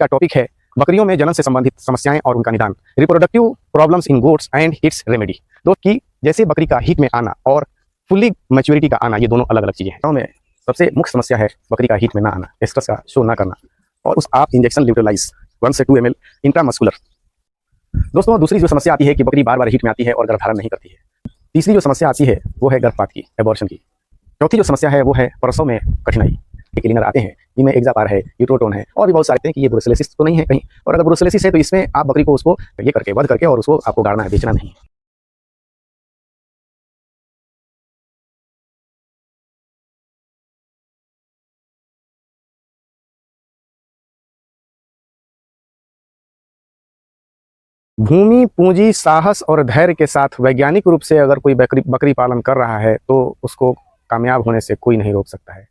का टॉपिक है बकरियों में जनन से संबंधित समस्याएं और उनका निदान, reproductive problems in goats and it's remedy. दोस्तों की जैसे बकरी का हीट में आना और फुल्ली मैच्योरिटी का आना, ये दोनों अलग अलग चीजें हैं। गाँव में सबसे मुख्य समस्या है बकरी का हीट में ना आना, एस्ट्रस का शो ना करना और उस आप इंजेक्शन ल्यूटेलाइज 1 से 2 ml इंट्रामस्कुलर। दोस्तों दूसरी जो समस्या आती है कि बकरी बार बार हीट में आती है और गर्भधारण नहीं करती है। तीसरी जो समस्या आती है वो है गर्भपात की, एबॉर्शन की। चौथी जो समस्या है वो है प्रसव में कठिनाई। क्लीनर आते हैं जिनमें एक्जापार है, यूट्रोटोन है और भी बहुत सारे हैं कि ये ब्रुसेलोसिस तो नहीं है कहीं, और अगर ब्रुसेलोसिस है तो इसमें आप बकरी को उसको ये करके वध करके और उसको आपको गाड़ना है, बेचना नहीं है। भूमि, पूंजी, साहस और धैर्य के साथ वैज्ञानिक रूप से अगर कोई बकरी पालन कर रहा है तो उसको कामयाब होने से कोई नहीं रोक सकता है।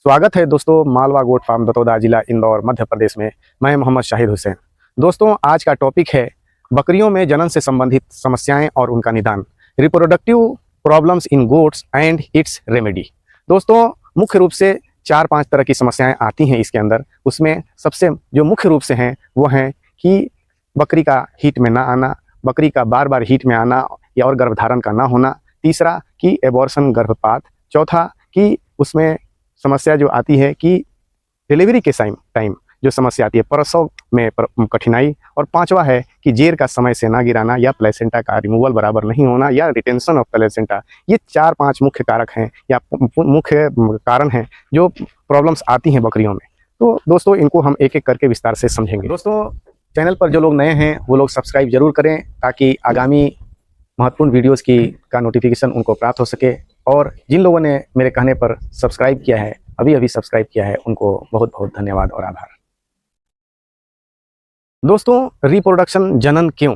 स्वागत है दोस्तों मालवा गोट फार्म, दतौदा जिला, इंदौर, मध्य प्रदेश में। मैं मोहम्मद शाहिद हुसैन। दोस्तों आज का टॉपिक है बकरियों में जनन से संबंधित समस्याएं और उनका निदान, reproductive problems in goats and it's remedy. दोस्तों मुख्य रूप से 4-5 तरह की समस्याएं आती हैं इसके अंदर। उसमें सबसे जो मुख्य रूप से हैं वो हैं कि बकरी का हीट में ना आना, बकरी का बार बार हीट में आना या और गर्भधारण का ना होना। तीसरा कि एबॉर्शन, गर्भपात। चौथा कि उसमें समस्या जो आती है कि डिलीवरी के टाइम जो समस्या आती है, प्रसव में कठिनाई। और पांचवा है कि जेर का समय से ना गिराना या प्लेसेंटा का रिमूवल बराबर नहीं होना या रिटेंशन ऑफ प्लेसेंटा। ये 4-5 मुख्य कारक हैं या मुख्य कारण हैं जो प्रॉब्लम्स आती हैं बकरियों में। तो दोस्तों इनको हम एक एक करके विस्तार से समझेंगे। दोस्तों चैनल पर जो लोग नए हैं वो लोग सब्सक्राइब जरूर करें ताकि आगामी महत्वपूर्ण वीडियोस का नोटिफिकेशन उनको प्राप्त हो सके। और जिन लोगों ने मेरे कहने पर सब्सक्राइब किया है, अभी सब्सक्राइब किया है, उनको बहुत बहुत धन्यवाद और आभार। दोस्तों रिप्रोडक्शन, जनन क्यों?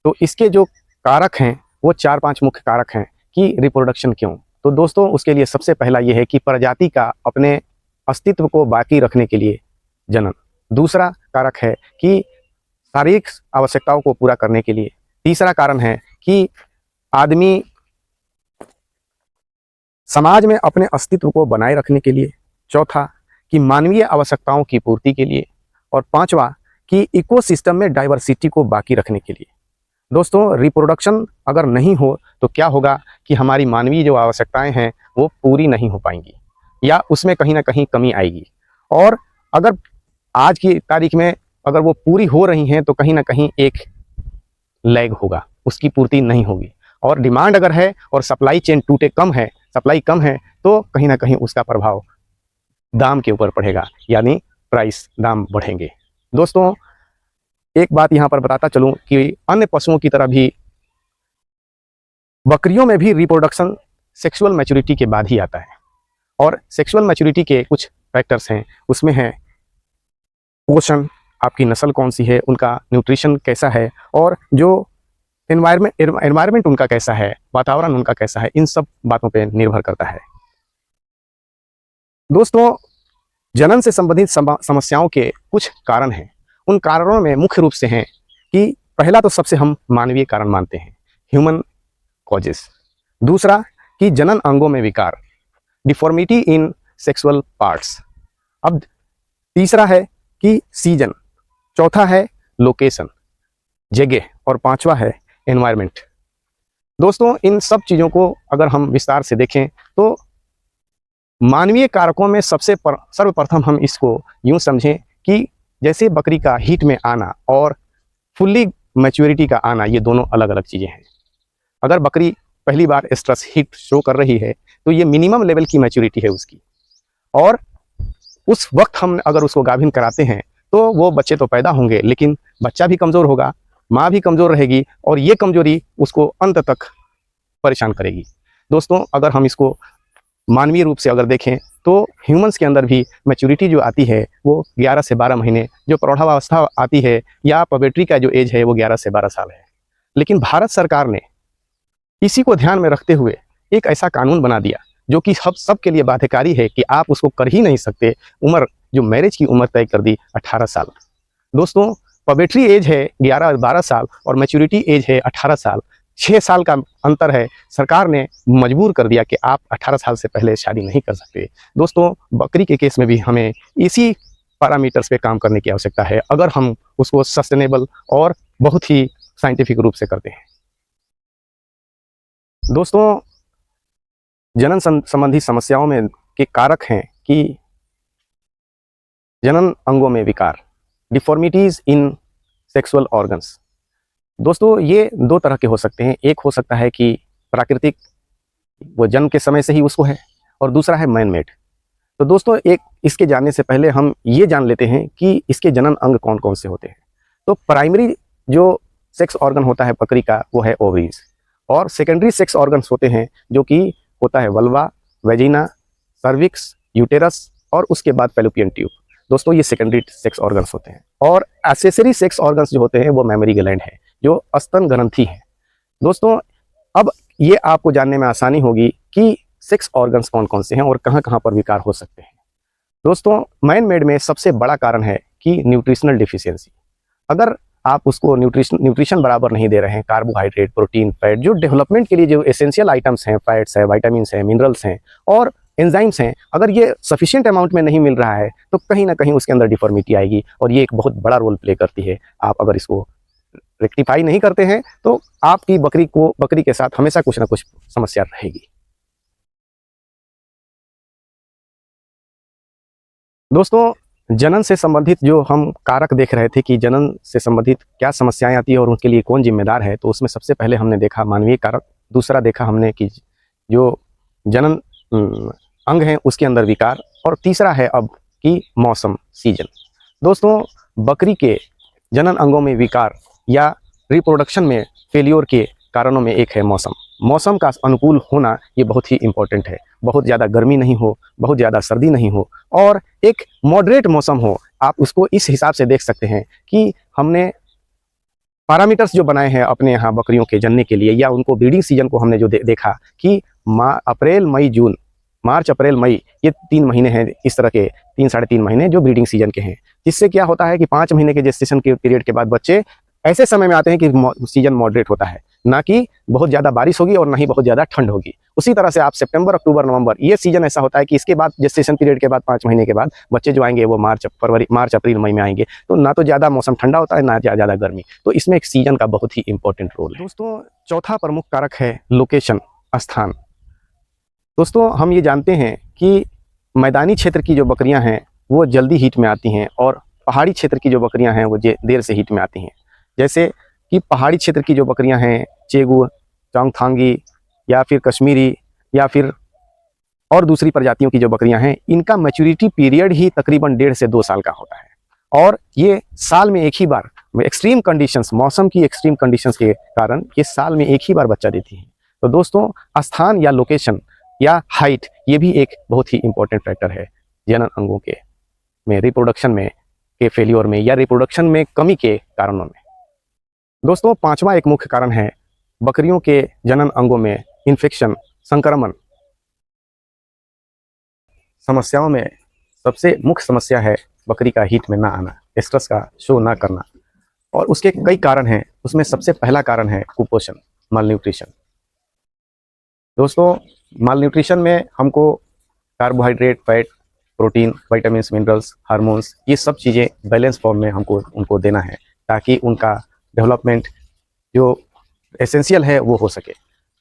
तो इसके जो कारक हैं वो 4-5 मुख्य कारक हैं कि रिप्रोडक्शन क्यों। तो दोस्तों उसके लिए सबसे पहला ये है कि प्रजाति का अपने अस्तित्व को बाकी रखने के लिए जनन। दूसरा कारक है कि शारीरिक आवश्यकताओं को पूरा करने के लिए। तीसरा कारण है कि आदमी समाज में अपने अस्तित्व को बनाए रखने के लिए। चौथा कि मानवीय आवश्यकताओं की पूर्ति के लिए। और पांचवा कि इकोसिस्टम में डाइवर्सिटी को बाकी रखने के लिए। दोस्तों रिप्रोडक्शन अगर नहीं हो तो क्या होगा कि हमारी मानवीय जो आवश्यकताएं हैं वो पूरी नहीं हो पाएंगी या उसमें कहीं ना कहीं कमी आएगी। और अगर आज की तारीख में अगर वो पूरी हो रही हैं तो कहीं ना कहीं एक लैग होगा, उसकी पूर्ति नहीं होगी। और डिमांड अगर है और सप्लाई चेन टूटे कम है, सप्लाई कम है, तो कहीं ना कहीं उसका प्रभाव दाम के ऊपर पड़ेगा, यानी प्राइस, दाम बढ़ेंगे। दोस्तों एक बात यहाँ पर बताता चलूँ कि अन्य पशुओं की तरह भी बकरियों में भी रिप्रोडक्शन सेक्सुअल मैच्योरिटी के बाद ही आता है। और सेक्सुअल मैच्योरिटी के कुछ फैक्टर्स हैं, उसमें है पोषण, आपकी नस्ल कौन सी है, उनका न्यूट्रिशन कैसा है और जो एनवायरनमेंट उनका कैसा है, वातावरण उनका कैसा है, इन सब बातों पे निर्भर करता है। दोस्तों जनन से संबंधित समस्याओं के कुछ कारण हैं। उन कारणों में मुख्य रूप से हैं कि पहला तो सबसे हम मानवीय कारण मानते हैं, ह्यूमन कॉजेस। दूसरा कि जनन अंगों में विकार, डिफॉर्मिटी इन सेक्सुअल पार्ट्स। अब तीसरा है कि सीजन। चौथा है लोकेशन, जगह। और पांचवा है एनवायरनमेंट। दोस्तों इन सब चीज़ों को अगर हम विस्तार से देखें तो मानवीय कारकों में सर्वप्रथम हम इसको यूं समझें कि जैसे बकरी का हीट में आना और फुल्ली मैच्योरिटी का आना, ये दोनों अलग अलग चीज़ें हैं। अगर बकरी पहली बार एस्ट्रस हीट शो कर रही है तो ये मिनिमम लेवल की मैच्योरिटी है उसकी, और उस वक्त हम अगर उसको गाभिन कराते हैं तो वो बच्चे तो पैदा होंगे लेकिन बच्चा भी कमज़ोर होगा, माँ भी कमज़ोर रहेगी और ये कमज़ोरी उसको अंत तक परेशान करेगी। दोस्तों अगर हम इसको मानवीय रूप से अगर देखें तो ह्यूमंस के अंदर भी मैच्योरिटी जो आती है वो 11 से 12 महीने, जो प्रौढ़ावस्था आती है या पवेट्री का जो एज है वो 11 से 12 साल है। लेकिन भारत सरकार ने इसी को ध्यान में रखते हुए एक ऐसा कानून बना दिया जो कि सब के लिए बाध्यकारी है कि आप उसको कर ही नहीं सकते। उम्र जो मैरिज की उम्र तय कर दी 18 साल। दोस्तों पवेट्री एज है 11-12 साल और मैच्योरिटी एज है 18 साल, 6 साल का अंतर है। सरकार ने मजबूर कर दिया कि आप 18 साल से पहले शादी नहीं कर सकते। दोस्तों बकरी के केस में भी हमें इसी पैरामीटर्स पे काम करने की आवश्यकता है अगर हम उसको सस्टेनेबल और बहुत ही साइंटिफिक रूप से करते हैं। दोस्तों, जनन संबंधी समस्याओं में के कारक हैं कि जनन अंगों में विकार, डिफॉर्मिटीज इन सेक्सुअल ऑर्गन्स। दोस्तों, ये दो तरह के हो सकते हैं। एक हो सकता है कि प्राकृतिक, वो जन्म के समय से ही उसको है, और दूसरा है मैन मेड। तो दोस्तों, एक इसके जानने से पहले हम ये जान लेते हैं कि इसके जनन अंग कौन कौन से होते हैं। तो प्राइमरी जो सेक्स ऑर्गन होता है बकरी का वो है ओवरीज, और सेकेंडरी सेक्स ऑर्गन्स होते हैं जो कि होता है वल्वा, वेजिना, सर्विक्स, यूटेरस और उसके बाद फैलोपियन ट्यूब। दोस्तों, ये सेकेंडरी सेक्स ऑर्गन्स होते हैं। और एक्सेसरी सेक्स ऑर्गन्स जो होते हैं वो मैमरी ग्लैंड है, जो स्तन ग्रंथि है। दोस्तों, अब ये आपको जानने में आसानी होगी कि सेक्स ऑर्गन्स कौन कौन से हैं और कहाँ कहाँ पर विकार हो सकते हैं। दोस्तों, मैन मेड में सबसे बड़ा कारण है कि न्यूट्रिशनल डिफिशियंसी। अगर आप उसको न्यूट्रिशन बराबर नहीं दे रहे हैं, कार्बोहाइड्रेट, प्रोटीन, फैट, जो डेवलपमेंट के लिए जो एसेंशियल आइटम्स हैं, फैट्स है, विटामिन्स हैं, मिनरल्स हैं और एंजाइम्स हैं, अगर ये सफिशिएंट अमाउंट में नहीं मिल रहा है तो कहीं ना कहीं उसके अंदर डिफॉर्मिटी आएगी, और ये एक बहुत बड़ा रोल प्ले करती है। आप अगर इसको रेक्टिफाई नहीं करते हैं तो आपकी बकरी के साथ हमेशा कुछ ना कुछ समस्या रहेगी। दोस्तों, जनन से संबंधित जो हम कारक देख रहे थे कि जनन से संबंधित क्या समस्याएं आती है और उनके लिए कौन जिम्मेदार है, तो उसमें सबसे पहले हमने देखा मानवीय कारक, दूसरा देखा हमने कि जो जनन अंग हैं उसके अंदर विकार, और तीसरा है अब कि मौसम, सीजन। दोस्तों, बकरी के जनन अंगों में विकार या रिप्रोडक्शन में फेलियोर के कारणों में एक है मौसम। मौसम का अनुकूल होना ये बहुत ही इम्पोर्टेंट है। बहुत ज़्यादा गर्मी नहीं हो, बहुत ज़्यादा सर्दी नहीं हो, और एक मॉडरेट मौसम हो। आप उसको इस हिसाब से देख सकते हैं कि हमने पैरामीटर्स जो बनाए हैं अपने यहाँ बकरियों के जनने के लिए, या उनको ब्रीडिंग सीजन को हमने जो देखा कि अप्रैल मई जून, मार्च अप्रैल मई, ये 3 महीने हैं, इस तरह के 3 साढ़े 3 महीने जो ब्रीडिंग सीजन के हैं। जिससे क्या होता है कि 5 महीने के जेस्टेशन के पीरियड के बाद बच्चे ऐसे समय में आते हैं कि सीजन मॉडरेट होता है, ना कि बहुत ज़्यादा बारिश होगी और ना ही बहुत ज़्यादा ठंड होगी। उसी तरह से आप सितंबर, अक्टूबर, नवंबर, ये सीजन ऐसा होता है कि इसके बाद जेस्टेशन पीरियड के बाद 5 महीने के बाद बच्चे जो आएंगे वो मार्च अप्रैल मई में आएंगे। तो ना तो ज़्यादा मौसम ठंडा होता है, ना ज़्यादा गर्मी। तो इसमें एक सीजन का बहुत ही इंपॉर्टेंट रोल है। दोस्तों, चौथा प्रमुख कारक है लोकेशन, स्थान। दोस्तों, हम ये जानते हैं कि मैदानी क्षेत्र की जो बकरियां हैं वो जल्दी हीट में आती हैं, और पहाड़ी क्षेत्र की जो बकरियां हैं वो देर से हीट में आती हैं। जैसे कि पहाड़ी क्षेत्र की जो बकरियां हैं, चेगू, चोंगथांगी या फिर कश्मीरी या फिर और दूसरी प्रजातियों की जो बकरियां हैं, इनका मैच्योरिटी पीरियड ही तकरीबन 1.5 से 2 साल का होता है, और ये साल में एक ही बार, एक्सट्रीम कंडीशंस, मौसम की एक्सट्रीम कंडीशंस के कारण ये साल में एक ही बार बच्चा देती हैं। तो दोस्तों, स्थान या लोकेशन या हाइट, ये भी एक बहुत ही इंपॉर्टेंट फैक्टर है जनन अंगों के में रिप्रोडक्शन में के फेलियर में या रिप्रोडक्शन में कमी के कारणों में। दोस्तों, पांचवा एक मुख्य कारण है बकरियों के जनन अंगों में इन्फेक्शन, संक्रमण। समस्याओं में सबसे मुख्य समस्या है बकरी का हीट में ना आना, स्ट्रेस का शो ना करना, और उसके कई कारण हैं। उसमें सबसे पहला कारण है कुपोषण, मालन्यूट्रिशन। दोस्तों, मालन्यूट्रिशन में हमको carbohydrate, fat, protein, vitamins, minerals, hormones, ये सब चीज़ें बैलेंस फॉर्म में हमको उनको देना है ताकि उनका डेवलपमेंट जो एसेंशियल है वो हो सके।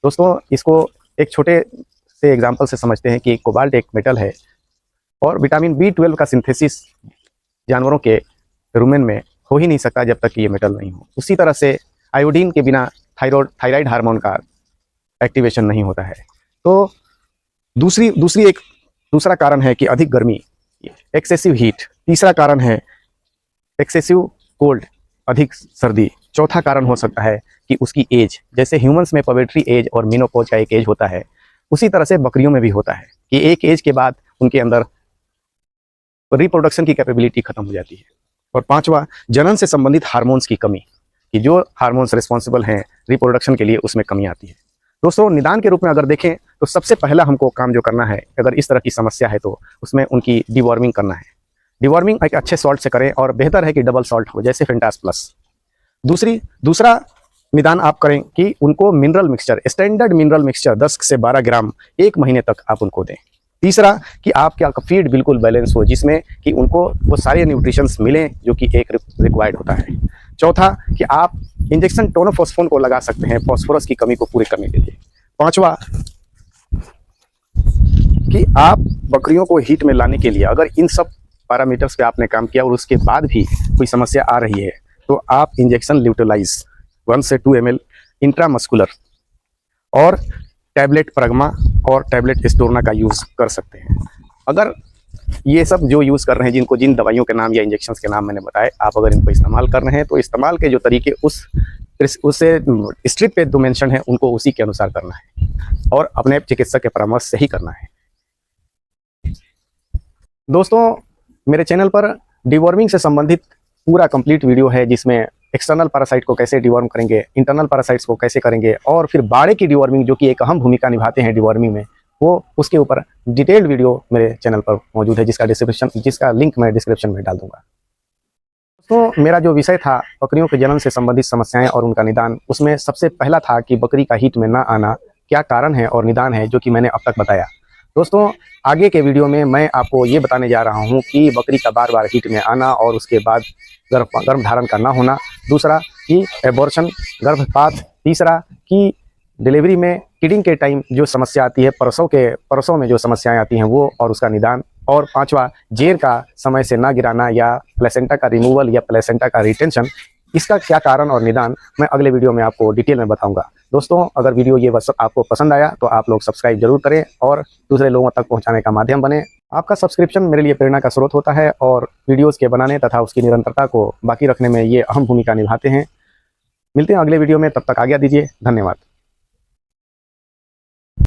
दोस्तों, इसको एक छोटे से एग्जांपल से समझते हैं कि कोबाल्ट एक मेटल है, और विटामिन B12 का सिंथेसिस जानवरों के रुमेन में हो ही नहीं सकता जब तक कि ये मेटल नहीं हो। उसी तरह से आयोडीन के बिना थायराइड हार्मोन का एक्टिवेशन नहीं होता है। तो दूसरा कारण है कि अधिक गर्मी, एक्सेसिव हीट। तीसरा कारण है एक्सेसिव कोल्ड, अधिक सर्दी। चौथा कारण हो सकता है कि उसकी एज, जैसे ह्यूमंस में पवेट्री एज और मेनोपॉज का एक एज होता है, उसी तरह से बकरियों में भी होता है कि एक एज के बाद उनके अंदर रिप्रोडक्शन की कैपेबिलिटी खत्म हो जाती है। और पांचवा, जनन से संबंधित हार्मोन्स की कमी, कि जो हार्मोन्स रिस्पॉन्सिबल हैं रिप्रोडक्शन के लिए, उसमें कमी आती है। दोस्तों, निदान के रूप में अगर देखें तो सबसे पहला हमको काम जो करना है, अगर इस तरह की समस्या है तो उसमें उनकी डिवॉर्मिंग करना है। डिवॉर्मिंग एक अच्छे सॉल्ट से करें, और बेहतर है कि डबल सॉल्ट हो, जैसे फेंटास प्लस। दूसरा निदान आप करें कि उनको mineral mixture, standard mineral mixture 10 से 12 ग्राम 1 महीने तक आप उनको दें। तीसरा कि आपका फीड बिल्कुल बैलेंस हो, जिसमें कि उनको वो सारे न्यूट्रिशंस मिलें जो कि एक रिक्वायर्ड होता है। चौथा कि आप इंजेक्शन टोनोफॉस्फोन को लगा सकते हैं फॉस्फोरस की कमी को पूरी करने के लिए। पांचवा कि आप बकरियों को हीट में लाने के लिए अगर इन सब पैरामीटर्स पे आपने काम किया और उसके बाद भी कोई समस्या आ रही है तो आप इंजेक्शन ल्यूटेलाइज 1 से 2 ml इंट्रामस्कुलर और टैबलेट प्रगमा और टैबलेट एस्टोरना का यूज़ कर सकते हैं। अगर ये सब जो यूज़ कर रहे हैं, जिन दवाइयों के नाम या इंजेक्शंस के नाम मैंने बताए, आप अगर इनको इस्तेमाल कर रहे हैं तो इस्तेमाल के जो तरीके उससे स्ट्रिप पे जो मेंशन है उनको उसी के अनुसार करना है और अपने चिकित्सक के परामर्श से ही करना है। दोस्तों, मेरे चैनल पर डिवॉर्मिंग से संबंधित पूरा कंप्लीट वीडियो है, जिसमें एक्सटर्नल पैरासाइट को कैसे डिवॉर्म करेंगे, इंटरनल पैरासाइट्स को कैसे करेंगे और फिर बाड़े की डिवॉर्मिंग जो कि एक अहम भूमिका निभाते हैं डिवॉर्मिंग में, वो उसके ऊपर डिटेल्ड वीडियो मेरे चैनल पर मौजूद है, जिसका लिंक मैं डिस्क्रिप्शन में डाल दूंगा। दोस्तों, मेरा जो विषय था बकरियों के जनन से संबंधित समस्याएं और उनका निदान, उसमें सबसे पहला था कि बकरी का हीट में ना आना क्या कारण है और निदान है, जो कि मैंने अब तक बताया। दोस्तों, आगे के वीडियो में मैं आपको ये बताने जा रहा हूँ कि बकरी का बार बार हीट में आना और उसके बाद गर्भ धारण का ना होना, दूसरा कि एबॉर्शन गर्भपात, तीसरा कि डिलीवरी में किडिंग के टाइम जो समस्या आती है, परसों में जो समस्याएं आती हैं वो और उसका निदान, और पांचवा जेर का समय से ना गिराना या प्लेसेंटा का रिमूवल या प्लेसेंटा का रिटेंशन, इसका क्या कारण और निदान मैं अगले वीडियो में आपको डिटेल में बताऊंगा। दोस्तों, अगर वीडियो ये आपको पसंद आया तो आप लोग सब्सक्राइब जरूर करें और दूसरे लोगों तक पहुंचाने का माध्यम बने। आपका सब्सक्रिप्शन मेरे लिए प्रेरणा का स्रोत होता है और वीडियोस के बनाने तथा उसकी निरंतरता को बाकी रखने में ये अहम भूमिका निभाते हैं। मिलते हैं अगले वीडियो में, तब तक आज्ञा दीजिए। धन्यवाद।